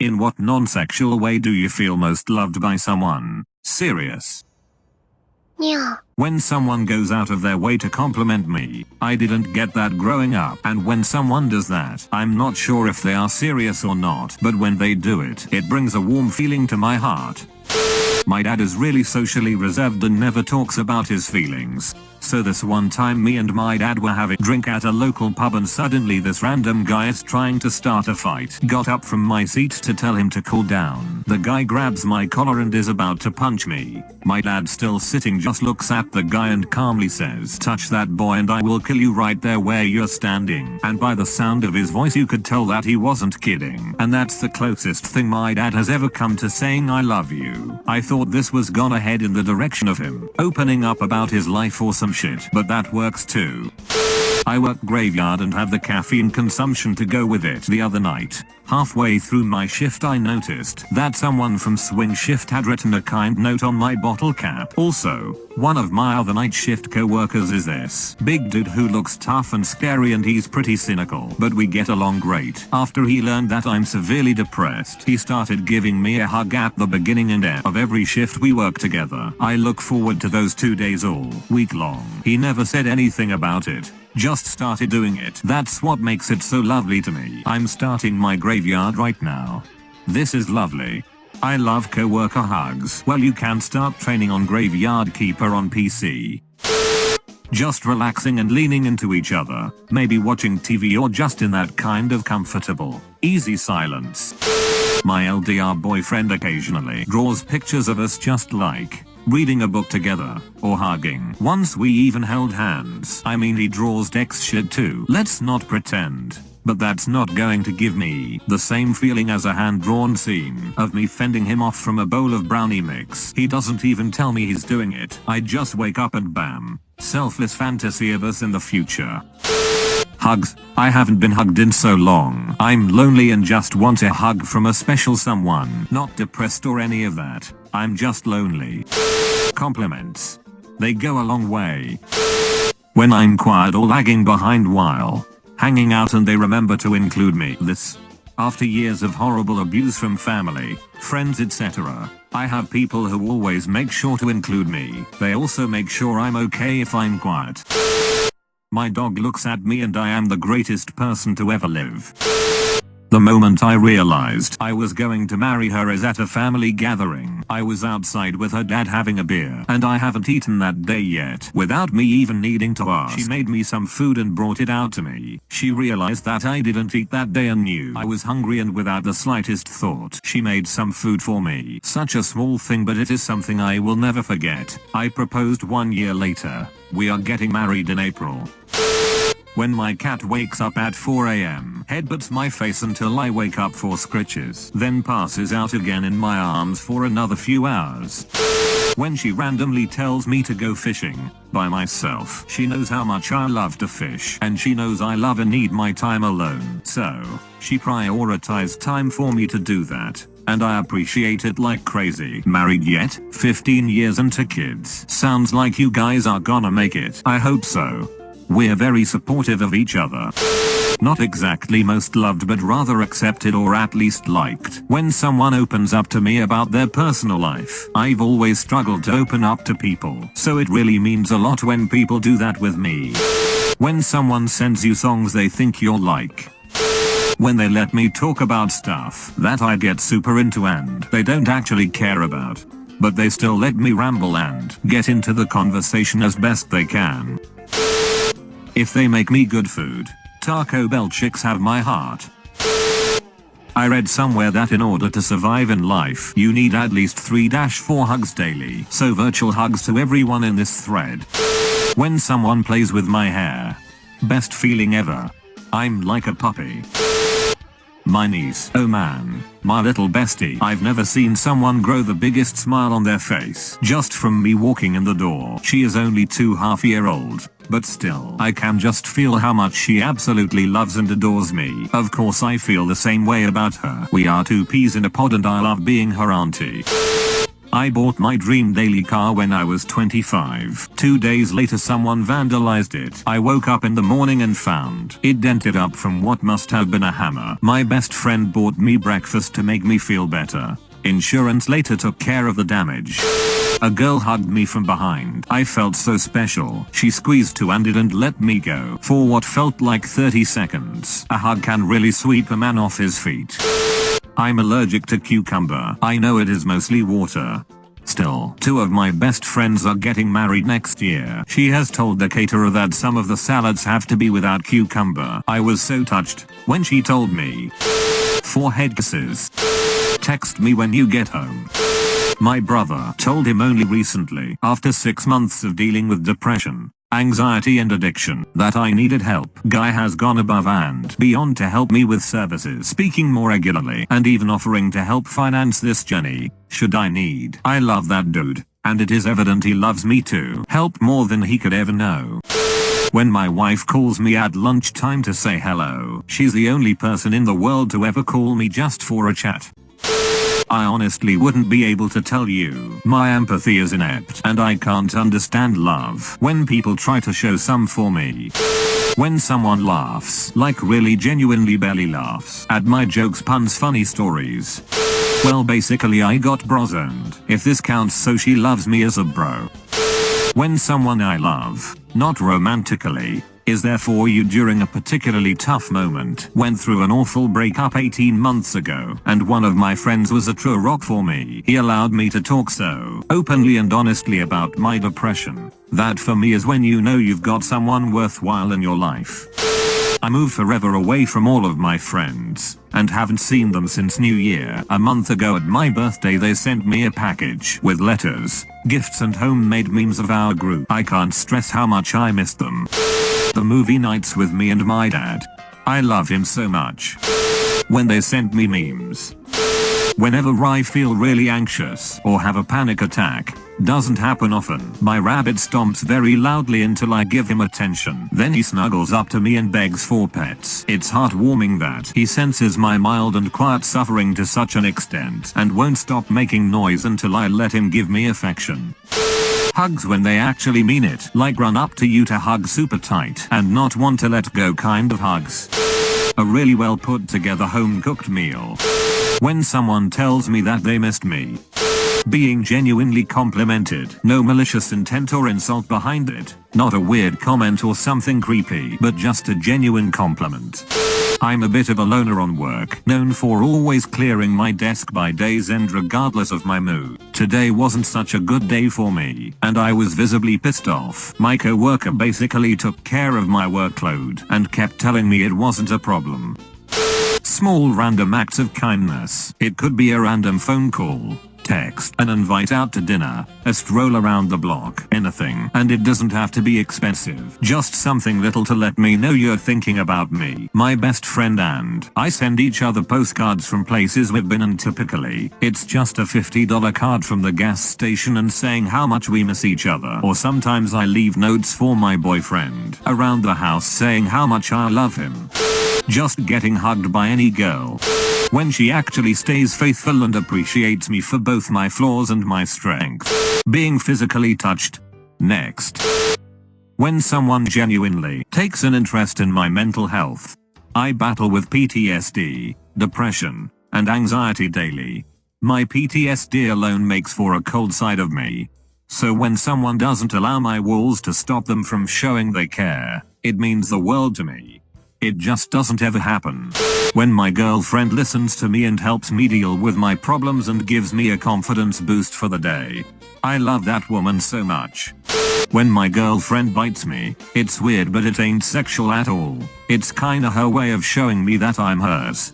In what non-sexual way do you feel most loved by someone? Serious. Yeah. When someone goes out of their way to compliment me, I didn't get that growing up, and when someone does that, I'm not sure if they are serious or not, but when they do it, it brings a warm feeling to my heart. My dad is really socially reserved and never talks about his feelings. So this one time me and my dad were having a drink at a local pub and suddenly this random guy is trying to start a fight. Got up from my seat to tell him to cool down. The guy grabs my collar and is about to punch me. My dad, still sitting, just looks at the guy and calmly says, "Touch that boy and I will kill you right there where you're standing." And by the sound of his voice you could tell that he wasn't kidding. And that's the closest thing my dad has ever come to saying "I love you." I thought this was gonna head in the direction of him opening up about his life or some shit, but that works too. I work graveyard and have the caffeine consumption to go with it. The other night, halfway through my shift, I noticed that someone from swing shift had written a kind note on my bottle cap. Also, one of my other night shift co-workers is this big dude who looks tough and scary, and he's pretty cynical, but we get along great. After he learned that I'm severely depressed, he started giving me a hug at the beginning and end of every shift we work together. I look forward to those 2 days all week long. He never said anything about it, just started doing it. That's what makes it so lovely to me. I'm starting my graveyard right now. This is lovely. I love coworker hugs. Well, you can start training on Graveyard Keeper on PC. Just relaxing and leaning into each other, maybe watching TV or just in that kind of comfortable, easy silence. My LDR boyfriend occasionally draws pictures of us just like reading a book together, or hugging. Once we even held hands. I mean, he draws Dex shit too. Let's not pretend. But that's not going to give me the same feeling as a hand-drawn scene of me fending him off from a bowl of brownie mix. He doesn't even tell me he's doing it. I just wake up and bam. Selfless fantasy of us in the future. Hugs. I haven't been hugged in so long. I'm lonely and just want a hug from a special someone. Not depressed or any of that. I'm just lonely. Compliments. They go a long way. When I'm quiet or lagging behind while hanging out and they remember to include me. This. After years of horrible abuse from family, friends, etc., I have people who always make sure to include me. They also make sure I'm okay if I'm quiet. My dog looks at me and I am the greatest person to ever live. The moment I realized I was going to marry her is at a family gathering. I was outside with her dad having a beer, and I haven't eaten that day yet. Without me even needing to ask, she made me some food and brought it out to me. She realized that I didn't eat that day and knew I was hungry, and without the slightest thought, she made some food for me. Such a small thing, but it is something I will never forget. I proposed 1 year later. We are getting married in April. When my cat wakes up at 4 AM, headbutts my face until I wake up for scritches, then passes out again in my arms for another few hours. When she randomly tells me to go fishing by myself, she knows how much I love to fish, and she knows I love and need my time alone. So, she prioritized time for me to do that, and I appreciate it like crazy. Married yet? 15 years and 2 kids. Sounds like you guys are gonna make it. I hope so. We're very supportive of each other. Not exactly most loved, but rather accepted, or at least liked. When someone opens up to me about their personal life, I've always struggled to open up to people, so it really means a lot when people do that with me. When someone sends you songs they think you'll like. When they let me talk about stuff that I get super into and they don't actually care about, but they still let me ramble and get into the conversation as best they can. If they make me good food, Taco Bell chicks have my heart. I read somewhere that in order to survive in life, you need at least 3-4 hugs daily. So virtual hugs to everyone in this thread. When someone plays with my hair. Best feeling ever. I'm like a puppy. My niece, oh man, my little bestie. I've never seen someone grow the biggest smile on their face just from me walking in the door. She is only 2.5 years old, but still, I can just feel how much she absolutely loves and adores me. Of course I feel the same way about her. We are 2 peas in a pod and I love being her auntie. I bought my dream daily car when I was 25. 2 days later someone vandalized it. I woke up in the morning and found it dented up from what must have been a hammer. My best friend bought me breakfast to make me feel better. Insurance later took care of the damage. A girl hugged me from behind. I felt so special. She squeezed too and didn't let me go for what felt like 30 seconds. A hug can really sweep a man off his feet. I'm allergic to cucumber. I know it is mostly water. Still, 2 of my best friends are getting married next year. She has told the caterer that some of the salads have to be without cucumber. I was so touched when she told me. Forehead kisses. Text me when you get home. My brother told him only recently, after 6 months of dealing with depression, anxiety and addiction, that I needed help. Guy has gone above and beyond to help me with services, speaking more regularly, and even offering to help finance this journey, should I need. I love that dude, and it is evident he loves me too. Help more than he could ever know. When my wife calls me at lunchtime to say hello, she's the only person in the world to ever call me just for a chat. I honestly wouldn't be able to tell you. My empathy is inept, and I can't understand love when people try to show some for me. When someone laughs, like really genuinely belly laughs, at my jokes, puns, funny stories. Well, basically I got brozoned, if this counts, so she loves me as a bro. When someone I love, not romantically, is there for you during a particularly tough moment. Went through an awful breakup 18 months ago, and one of my friends was a true rock for me. He allowed me to talk so openly and honestly about my depression. That for me is when you know you've got someone worthwhile in your life. I moved forever away from all of my friends, and haven't seen them since New Year. A month ago at my birthday they sent me a package with letters, gifts and homemade memes of our group. I can't stress how much I missed them. The movie nights with me and my dad. I love him so much. When they sent me memes. Whenever I feel really anxious or have a panic attack, doesn't happen often, my rabbit stomps very loudly until I give him attention. Then he snuggles up to me and begs for pets. It's heartwarming that he senses my mild and quiet suffering to such an extent and won't stop making noise until I let him give me affection. Hugs when they actually mean it, like run up to you to hug super tight and not want to let go kind of hugs. A really well put together home cooked meal. When someone tells me that they missed me. Being genuinely complimented, no malicious intent or insult behind it, not a weird comment or something creepy, but just a genuine compliment. I'm a bit of a loner on work, known for always clearing my desk by day's end regardless of my mood. Today wasn't such a good day for me, and I was visibly pissed off. My coworker basically took care of my workload and kept telling me it wasn't a problem. Small random acts of kindness. It could be a random phone call, text, an invite out to dinner, a stroll around the block, anything, and it doesn't have to be expensive. Just something little to let me know you're thinking about me. My best friend and I send each other postcards from places we've been, and typically, it's just a $50 card from the gas station and saying how much we miss each other. Or sometimes I leave notes for my boyfriend around the house saying how much I love him. Just getting hugged by any girl. When she actually stays faithful and appreciates me for both my flaws and my strengths. Being physically touched. Next. When someone genuinely takes an interest in my mental health. I battle with PTSD, depression, and anxiety daily. My PTSD alone makes for a cold side of me. So when someone doesn't allow my walls to stop them from showing they care, it means the world to me. It just doesn't ever happen. When my girlfriend listens to me and helps me deal with my problems and gives me a confidence boost for the day. I love that woman so much. When my girlfriend bites me, it's weird but it ain't sexual at all. It's kinda her way of showing me that I'm hers.